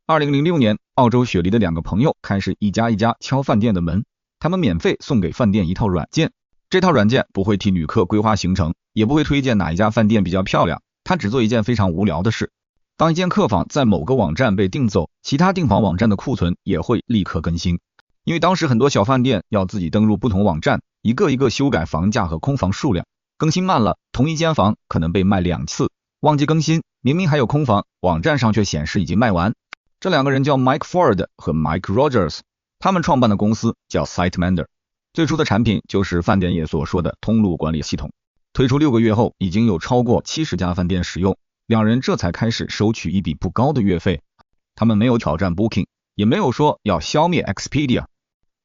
2006年，澳洲雪梨的2个朋友开始一家一家敲饭店的门，他们免费送给饭店一套软件，这套软件不会替旅客规划行程，也不会推荐哪一家饭店比较漂亮，它只做一件非常无聊的事。当一间客房在某个网站被订走，其他订房网站的库存也会立刻更新。因为当时很多小饭店要自己登录不同网站，一个一个修改房价和空房数量，更新慢了，同一间房可能被卖2次，忘记更新，明明还有空房，网站上却显示已经卖完。这2个人叫 Mike Ford 和 Mike Rogers， 他们创办的公司叫 SiteMinder， 最初的产品就是饭店业所说的通路管理系统。推出6个月后，已经有超过70家饭店使用，2人这才开始收取一笔不高的月费。他们没有挑战 Booking， 也没有说要消灭 Expedia，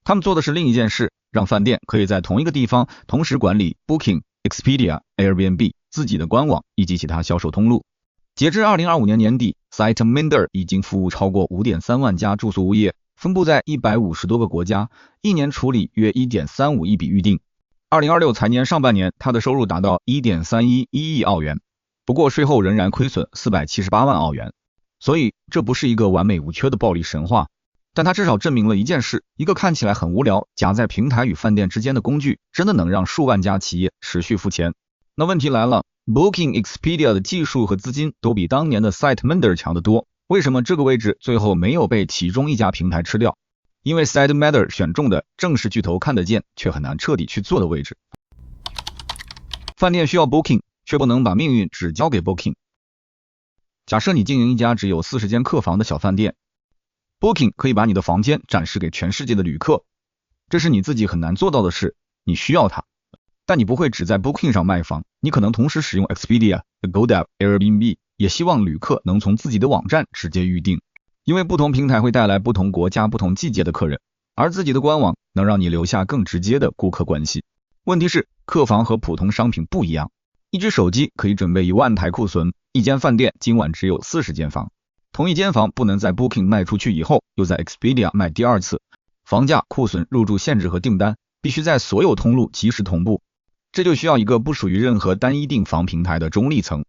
他们做的是另一件事，让饭店可以在同一个地方同时管理 Booking、Expedia、Airbnb 自己的官网以及其他销售通路。截至2025年年底， SiteMinder 已经服务超过 5.3 万家住宿物业，分布在150多个国家，一年处理约 1.35 亿笔预订。2026财年上半年，它的收入达到 1.311 亿澳元，不过税后仍然亏损478万澳元。所以这不是一个完美无缺的暴利神话，但它至少证明了一件事，一个看起来很无聊夹在平台与饭店之间的工具，真的能让数万家企业持续付钱。那问题来了， Booking、Expedia 的技术和资金都比当年的 SiteMinder 强得多，为什么这个位置最后没有被其中一家平台吃掉？因为 SiteMinder 选中的正是巨头看得见却很难彻底去做的位置。饭店需要 Booking， 却不能把命运只交给 Booking。 假设你经营一家只有40间客房的小饭店， Booking 可以把你的房间展示给全世界的旅客，这是你自己很难做到的事，你需要它。但你不会只在 Booking 上卖房，你可能同时使用 Expedia、Agoda、Airbnb， 也希望旅客能从自己的网站直接预订。因为不同平台会带来不同国家、不同季节的客人，而自己的官网能让你留下更直接的顾客关系。问题是，客房和普通商品不一样，一只手机可以准备1万台库存，一间饭店今晚只有40间房，同一间房不能在 Booking 卖出去以后又在 Expedia 卖第2次，房价、库存、入住限制和订单必须在所有通路及时同步，这就需要一个不属于任何单一订房平台的中立层。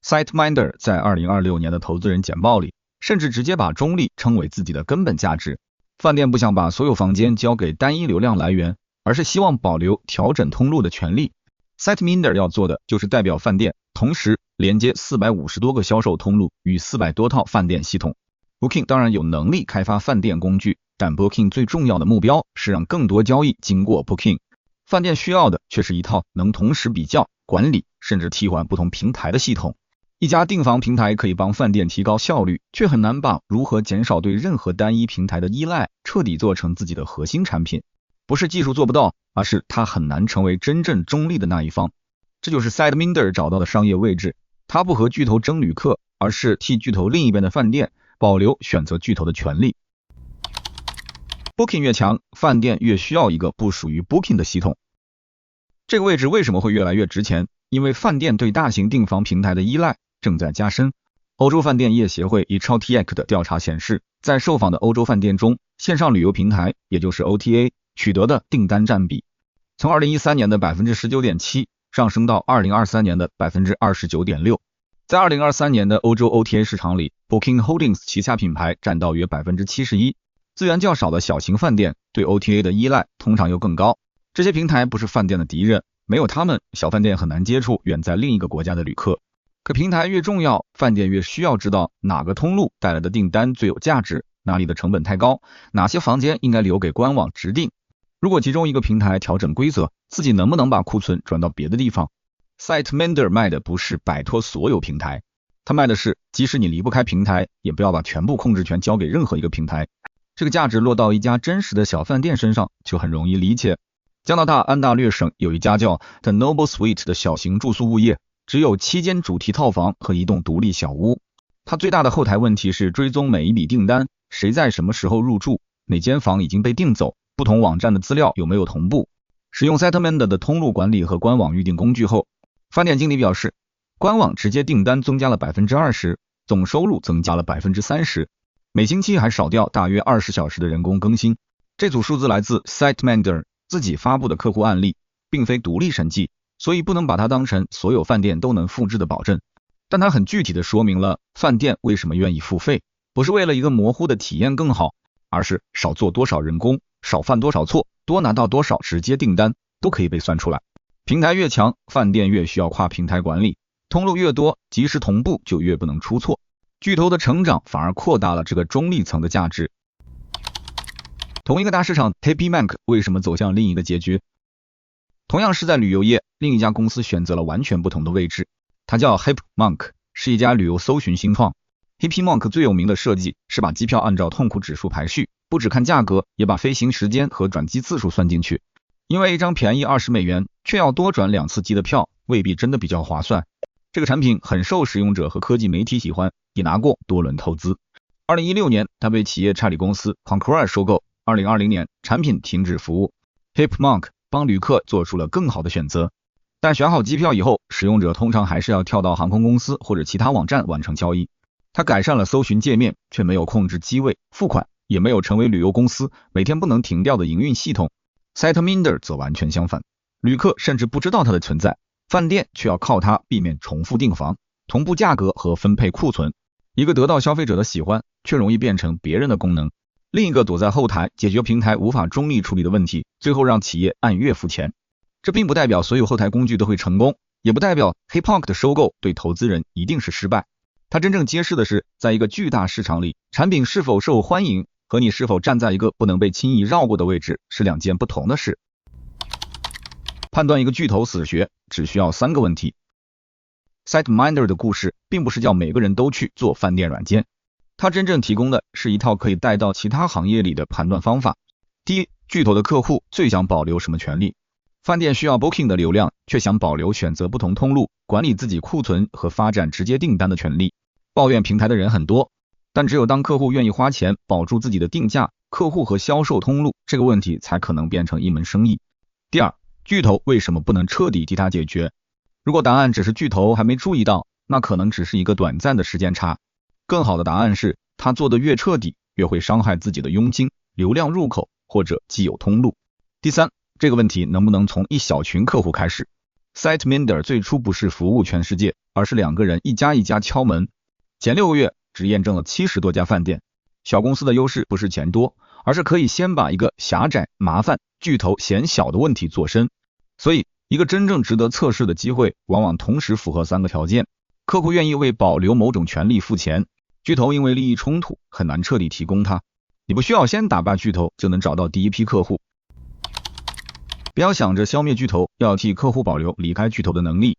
SiteMinder 在2026年的投资人简报里甚至直接把中立称为自己的根本价值。饭店不想把所有房间交给单一流量来源，而是希望保留调整通路的权利。 SiteMinder 要做的就是代表饭店同时连接450多个销售通路与400多套饭店系统。 Booking 当然有能力开发饭店工具，但 Booking 最重要的目标是让更多交易经过 Booking， 饭店需要的却是一套能同时比较、管理甚至替换不同平台的系统。一家订房平台可以帮饭店提高效率，却很难把如何减少对任何单一平台的依赖彻底做成自己的核心产品。不是技术做不到，而是它很难成为真正中立的那一方。这就是 SiteMinder 找到的商业位置，它不和巨头争旅客，而是替巨头另一边的饭店保留选择巨头的权利。Booking 越强，饭店越需要一个不属于 Booking 的系统。这个位置为什么会越来越值钱？因为饭店对大型订房平台的依赖正在加深。欧洲饭店业协会以 Chautiec 的调查显示，在受访的欧洲饭店中，线上旅游平台也就是 OTA 取得的订单占比从2013年的 19.7% 上升到2023年的 29.6%。 在2023年的欧洲 OTA 市场里， Booking Holdings 旗下品牌占到约 71%。 资源较少的小型饭店对 OTA 的依赖通常又更高。这些平台不是饭店的敌人，没有他们，小饭店很难接触远在另一个国家的旅客。可平台越重要，饭店越需要知道哪个通路带来的订单最有价值，哪里的成本太高，哪些房间应该留给官网直订。如果其中一个平台调整规则，自己能不能把库存转到别的地方？ SiteMinder 卖的不是摆脱所有平台，他卖的是即使你离不开平台，也不要把全部控制权交给任何一个平台。这个价值落到一家真实的小饭店身上就很容易理解。加拿大安大略省有一家叫 The Noble Suite 的小型住宿物业，只有7间主题套房和一栋独立小屋。它最大的后台问题是追踪每一笔订单，谁在什么时候入住，哪间房已经被订走，不同网站的资料有没有同步。使用 SiteMinder 的通路管理和官网预订工具后，饭店经理表示，官网直接订单增加了 20%， 总收入增加了 30%， 每星期还少掉大约20小时的人工更新。这组数字来自 SiteMinder 自己发布的客户案例，并非独立审计，所以不能把它当成所有饭店都能复制的保证。但它很具体地说明了饭店为什么愿意付费。不是为了一个模糊的体验更好，而是少做多少人工，少犯多少错，多拿到多少直接订单，都可以被算出来。平台越强，饭店越需要跨平台管理，通路越多，及时同步就越不能出错。巨头的成长反而扩大了这个中立层的价值。同一个大市场 Happy Monk 为什么走向另一个结局？同样是在旅游业，另一家公司选择了完全不同的位置。它叫 Happy Monk， 是一家旅游搜寻新创。Happy Monk 最有名的设计是把机票按照痛苦指数排序，不只看价格，也把飞行时间和转机次数算进去。因为一张便宜$20，却要多转2次机的票，未必真的比较划算。这个产品很受使用者和科技媒体喜欢，也拿过多轮投资。2016年，它被企业差旅公司 Concur 收购。2020年，产品停止服务。Happy Monk 帮旅客做出了更好的选择，但选好机票以后，使用者通常还是要跳到航空公司或者其他网站完成交易。它改善了搜寻界面，却没有控制机位、付款，也没有成为旅游公司每天不能停掉的营运系统。Siteminder 则完全相反，旅客甚至不知道它的存在，饭店却要靠它避免重复订房、同步价格和分配库存。一个得到消费者的喜欢，却容易变成别人的功能；另一个躲在后台解决平台无法中立处理的问题，最后让企业按月付钱。这并不代表所有后台工具都会成功，也不代表 Happy Monk 的收购对投资人一定是失败。它真正揭示的是，在一个巨大市场里，产品是否受欢迎和你是否站在一个不能被轻易绕过的位置是两件不同的事。判断一个巨头死穴只需要3个问题。Siteminder 的故事并不是叫每个人都去做饭店软件，它真正提供的是一套可以带到其他行业里的判断方法。第一，巨头的客户最想保留什么权利？饭店需要 Booking 的流量，却想保留选择不同通路、管理自己库存和发展直接订单的权利。抱怨平台的人很多，但只有当客户愿意花钱保住自己的定价、客户和销售通路，这个问题才可能变成一门生意。第二，巨头为什么不能彻底替他解决？如果答案只是巨头还没注意到，那可能只是一个短暂的时间差。更好的答案是，他做的越彻底，越会伤害自己的佣金、流量入口或者既有通路。第三，这个问题能不能从一小群客户开始？ Siteminder 最初不是服务全世界，而是2个人一家一家敲门。前6个月只验证了70多家饭店。小公司的优势不是钱多，而是可以先把一个狭窄、麻烦、巨头嫌小的问题做深。所以一个真正值得测试的机会，往往同时符合3个条件：客户愿意为保留某种权利付钱，巨头因为利益冲突很难彻底提供它。你不需要先打败巨头就能找到第一批客户。不要想着消灭巨头，要替客户保留离开巨头的能力。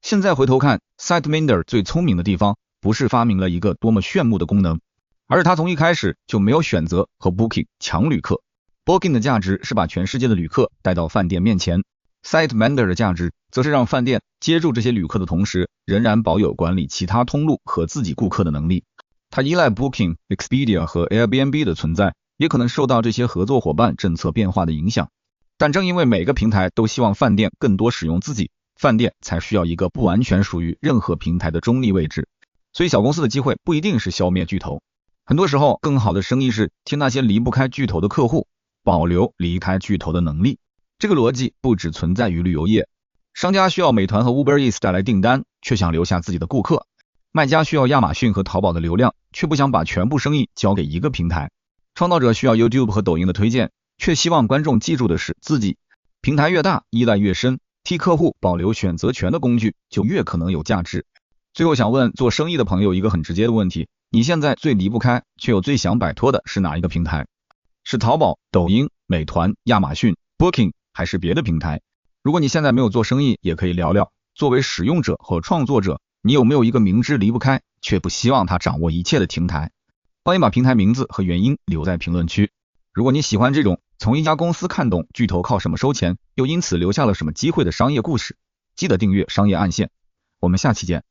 现在回头看， Siteminder 最聪明的地方不是发明了一个多么炫目的功能，而是他从一开始就没有选择和 Booking 抢旅客。 Booking 的价值是把全世界的旅客带到饭店面前， Siteminder 的价值则是让饭店接住这些旅客的同时，仍然保有管理其他通路和自己顾客的能力。它依赖 Booking、Expedia 和 Airbnb 的存在，也可能受到这些合作伙伴政策变化的影响。但正因为每个平台都希望饭店更多使用自己，饭店才需要一个不完全属于任何平台的中立位置。所以小公司的机会不一定是消灭巨头，很多时候更好的生意是替那些离不开巨头的客户保留离开巨头的能力。这个逻辑不只存在于旅游业，商家需要美团和 Uber Eats 带来订单，却想留下自己的顾客；卖家需要亚马逊和淘宝的流量，却不想把全部生意交给一个平台；创造者需要 YouTube 和抖音的推荐，却希望观众记住的是自己。平台越大，依赖越深，替客户保留选择权的工具就越可能有价值。最后想问做生意的朋友一个很直接的问题，你现在最离不开却又最想摆脱的是哪一个平台？是淘宝、抖音、美团、亚马逊、Booking 还是别的平台？如果你现在没有做生意，也可以聊聊作为使用者和创作者，你有没有一个明知离不开却不希望他掌握一切的平台？欢迎把平台名字和原因留在评论区。如果你喜欢这种从一家公司看懂巨头靠什么收钱，又因此留下了什么机会的商业故事，记得订阅商业暗线。我们下期见。